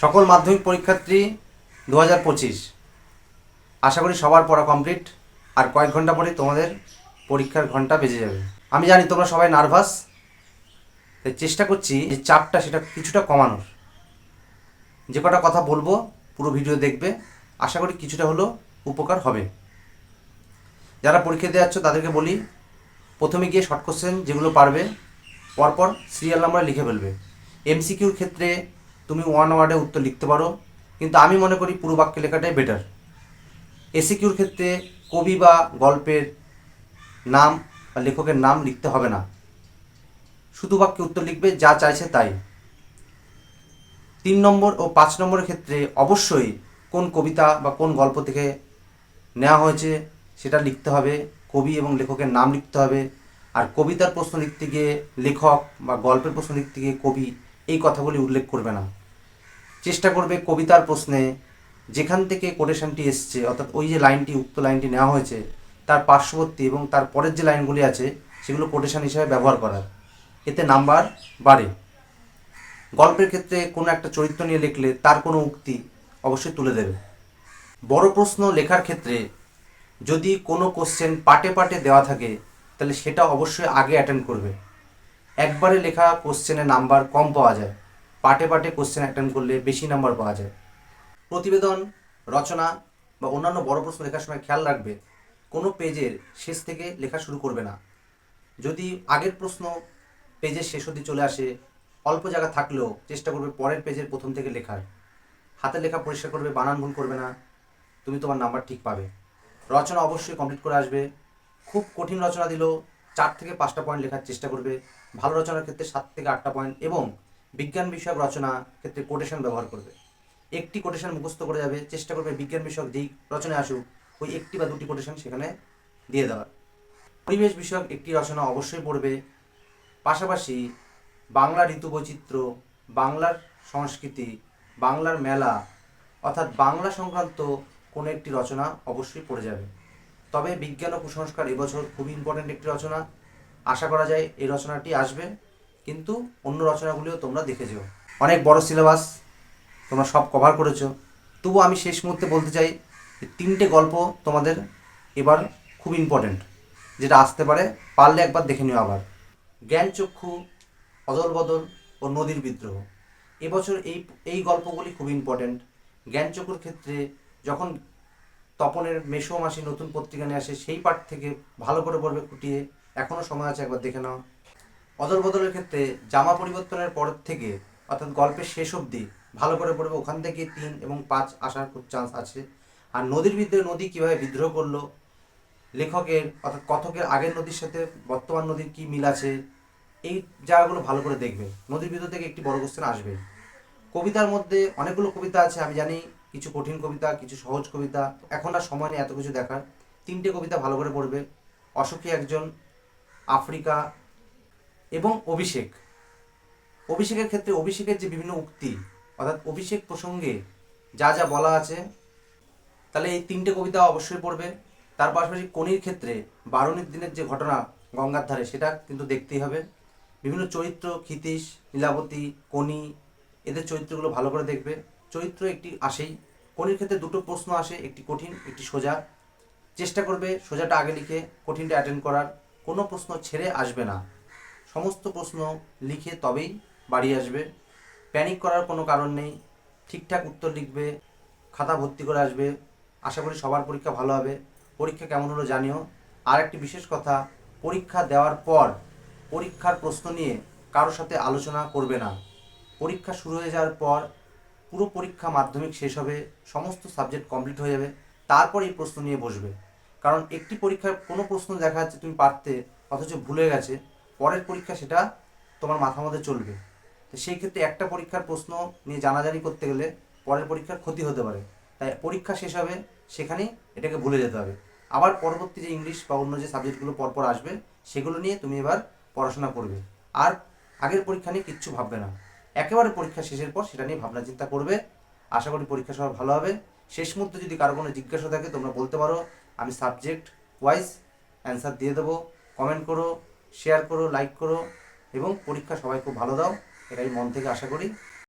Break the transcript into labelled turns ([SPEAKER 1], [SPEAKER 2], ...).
[SPEAKER 1] সকল মাধ্যমিক পরীক্ষার্থী 2025 আশা করি সবার পড়া কমপ্লিট। আর কয়েক ঘন্টা পরে তোমাদের পরীক্ষার ঘন্টা বেজে যাবে। আমি জানি তোমরা সবাই নার্ভাস, তাই চেষ্টা করছি যে চাপটা সেটা কিছুটা কমানোর। যে কটা কথা বলবো পুরো ভিডিও দেখবে, আশা করি কিছুটা হলেও উপকার হবে। যারা পরীক্ষা দিয়ে যাচ্ছ তাদেরকে বলি, প্রথমে গিয়ে শর্ট কোশ্চেন যেগুলো পারবে পরপর সিরিয়াল নাম্বার লিখে ফেলবে। এমসিকিউর ক্ষেত্রে তুমি ওয়ান ওয়ার্ডে উত্তর লিখতে পারো, কিন্তু আমি মনে করি পুরো বাক্যে লেখাটাই বেটার। এসিকিউর ক্ষেত্রে কবি বা গল্পের নাম বা লেখকের নাম লিখতে হবে না, শুধু বাক্যে উত্তর লিখবে যা চাইছে তাই। 3 নম্বর ও 5 নম্বরের ক্ষেত্রে অবশ্যই কোন কবিতা বা কোন গল্প থেকে নেওয়া হয়েছে সেটা লিখতে হবে, কবি এবং লেখকের নাম লিখতে হবে। আর কবিতার প্রশ্ন লিখতে গিয়ে লেখক বা গল্পের প্রশ্ন লিখতে গিয়ে কবি এই কথাগুলি উল্লেখ করবে না। চেষ্টা করবে কবিতার প্রশ্নে যেখান থেকে কোটেশনটি এসছে, অর্থাৎ ওই যে লাইনটি, উক্ত লাইনটি নেওয়া হয়েছে তার পার্শ্ববর্তী এবং তার পরের যে লাইনগুলি আছে সেগুলো কোটেশন হিসেবে ব্যবহার করার, এতে নাম্বার বাড়ে। গল্পের ক্ষেত্রে কোনো একটা চরিত্র নিয়ে লিখলে তার কোনো উক্তি অবশ্যই তুলে দেবে। বড় প্রশ্ন লেখার ক্ষেত্রে যদি কোনো কোশ্চেন পার্টে পার্টে দেওয়া থাকে তাহলে সেটা অবশ্যই আগে অ্যাটেন্ড করবে। একবারে লেখা কোশ্চেনে নাম্বার কম পাওয়া যায়, পার্টে পার্টে কোশ্চেন অ্যাটেন্ড করলে বেশি নাম্বার পাওয়া যায়। প্রতিবেদন, রচনা বা অন্যান্য বড় প্রশ্ন লেখার সময় খেয়াল রাখবে কোনো পেজের শেষ থেকে লেখা শুরু করবে না। যদি আগের প্রশ্ন পেজের শেষ অবধি চলে আসে, অল্প জায়গা থাকলেও চেষ্টা করবে পরের পেজের প্রথম থেকে লেখার। হাতে লেখা পরিষ্কার করবে, বানান ভুল করবে না, তুমি তোমার নাম্বার ঠিক পাবে। রচনা অবশ্যই কমপ্লিট করে আসবে। খুব কঠিন রচনা দিলেও 4 থেকে 5টা পয়েন্ট লেখার চেষ্টা করবে। ভালো রচনার ক্ষেত্রে 7 থেকে 8টা পয়েন্ট, এবং বিজ্ঞান বিষয়ক রচনা ক্ষেত্রে কোটেশন ব্যবহার করবে। একটি কোটেশন মুখস্থ করে যাবে, চেষ্টা করবে বিজ্ঞান বিষয়ক যেই রচনায় আসুক ওই একটি বা দুটি কোটেশন সেখানে দিয়ে দেওয়ার। পরিবেশ বিষয়ক একটি রচনা অবশ্যই পড়বে। পাশাপাশি বাংলা ঋতু বৈচিত্র্য, বাংলার সংস্কৃতি, বাংলার মেলা, অর্থাৎ বাংলা সংক্রান্ত কোনো একটি রচনা অবশ্যই পড়ে যাবে। তবে বিজ্ঞান ও কুসংস্কার এবছর খুবই ইম্পর্ট্যান্ট একটি রচনা, আশা করা যায় এই রচনাটি আসবে, কিন্তু অন্য রচনাগুলিও তোমরা দেখে যেও। অনেক বড় সিলেবাস, তোমরা সব কভার করেছো, তবু আমি শেষ মুহূর্তে বলতে চাই যে 3টে গল্প তোমাদের এবার খুব ইম্পর্ট্যান্ট, যেটা আসতে পারে, পারলে একবার দেখে নিও আবার। জ্ঞানচক্ষু, অদল বদল ও নদীর বিদ্রোহ, এবছর এই গল্পগুলি খুব ইম্পর্ট্যান্ট। জ্ঞানচক্ষুর ক্ষেত্রে যখন তপনের মেসো মাসি নতুন পত্রিকা নিয়ে আসে সেই পাঠ থেকে ভালো করে পড়বে খুঁটিয়ে, এখনও সময় আছে, একবার দেখে নাও। অদল বদলের ক্ষেত্রে জামা পরিবর্তনের পর থেকে, অর্থাৎ গল্পের শেষ অবধি ভালো করে পড়বে, ওখান থেকে 3 এবং 5 আসার খুব চান্স আছে। আর নদীর বিদ্রোহে নদী কীভাবে বিদ্রোহ করলো, লেখকের অর্থাৎ কথকের আগের নদীর সাথে বর্তমান নদীর কী মিল আছে, এই জায়গাগুলো ভালো করে দেখবে। নদীর বিদ্রোহ থেকে একটি বড় কোশ্চেন আসবে। কবিতার মধ্যে অনেকগুলো কবিতা আছে, আমি জানি কিছু কঠিন কবিতা, কিছু সহজ কবিতা, এখন আর সময় নেই এত কিছু দেখার। 3টে কবিতা ভালো করে পড়বে, অসুখী একজন, আফ্রিকা এবং অভিষেক। অভিষেকের ক্ষেত্রে অভিষেকের যে বিভিন্ন উক্তি, অর্থাৎ অভিষেক প্রসঙ্গে যা যা বলা আছে, তাহলে এই 3টে কবিতা অবশ্যই পড়বে। তার পাশাপাশি কনির ক্ষেত্রে বারুণীর দিনের যে ঘটনা গঙ্গার ধারে, সেটা কিন্তু দেখতেই হবে। বিভিন্ন চরিত্র, ক্ষিতীশ, লীলাবতী, কনি, এদের চরিত্রগুলো ভালো করে দেখবে। চরিত্র একটি আসেই, কনির ক্ষেত্রে 2টো প্রশ্ন আসে, একটি কঠিন একটি সোজা। চেষ্টা করবে সোজাটা আগে লিখে কঠিনটা অ্যাটেন্ড করার, কোনো প্রশ্ন ছেড়ে আসবে না, সমস্ত প্রশ্ন লিখে তবেই বাড়ি আসবে। প্যানিক করার কোনো কারণ নেই, ঠিকঠাক উত্তর লিখবে, খাতা ভর্তি করে আসবে। আশা করি সবার পরীক্ষা ভালো হবে। পরীক্ষা কেমন হলো জানিও। আর একটি বিশেষ কথা, পরীক্ষা দেওয়ার পর পরীক্ষার প্রশ্ন নিয়ে কারোর সাথে আলোচনা করবে না। পরীক্ষা শুরু হয়ে যাওয়ার পর পুরো পরীক্ষা মাধ্যমিক শেষ হবে, সমস্ত সাবজেক্ট কমপ্লিট হয়ে যাবে, তারপর এই প্রশ্ন নিয়ে বসবে। কারণ একটি পরীক্ষার কোনো প্রশ্ন দেখা যাচ্ছে তুমি পারতে অথচ ভুলে গেছে, পরের পরীক্ষা সেটা তোমার মাথার মধ্যে চলবে। তো সেই ক্ষেত্রে একটা পরীক্ষার প্রশ্ন নিয়ে জানাজানি করতে গেলে পরের পরীক্ষার ক্ষতি হতে পারে। তাই পরীক্ষা শেষ হবে সেখানেই এটাকে ভুলে যেতে হবে। আবার পরবর্তী যে ইংলিশ বা অন্য যে সাবজেক্টগুলো পরপর আসবে সেগুলো নিয়ে তুমি এবার পড়াশোনা করবে, আর আগের পরীক্ষা নিয়ে কিচ্ছু ভাববে না। একেবারে পরীক্ষা শেষের পর সেটা নিয়ে ভাবনা চিন্তা করবে। আশা করি পরীক্ষা সবার ভালো হবে। শেষ মুহূর্তে যদি কারো কোনো জিজ্ঞাসা থাকে তোমরা বলতে পারো, আমি সাবজেক্ট ওয়াইজ অ্যান্সার দিয়ে দেবো। কমেন্ট করো, শেয়ার করো, লাইক করো, এবং পরীক্ষা সবাই খুব ভালো দাও, এটাই মন থেকে আশা করি।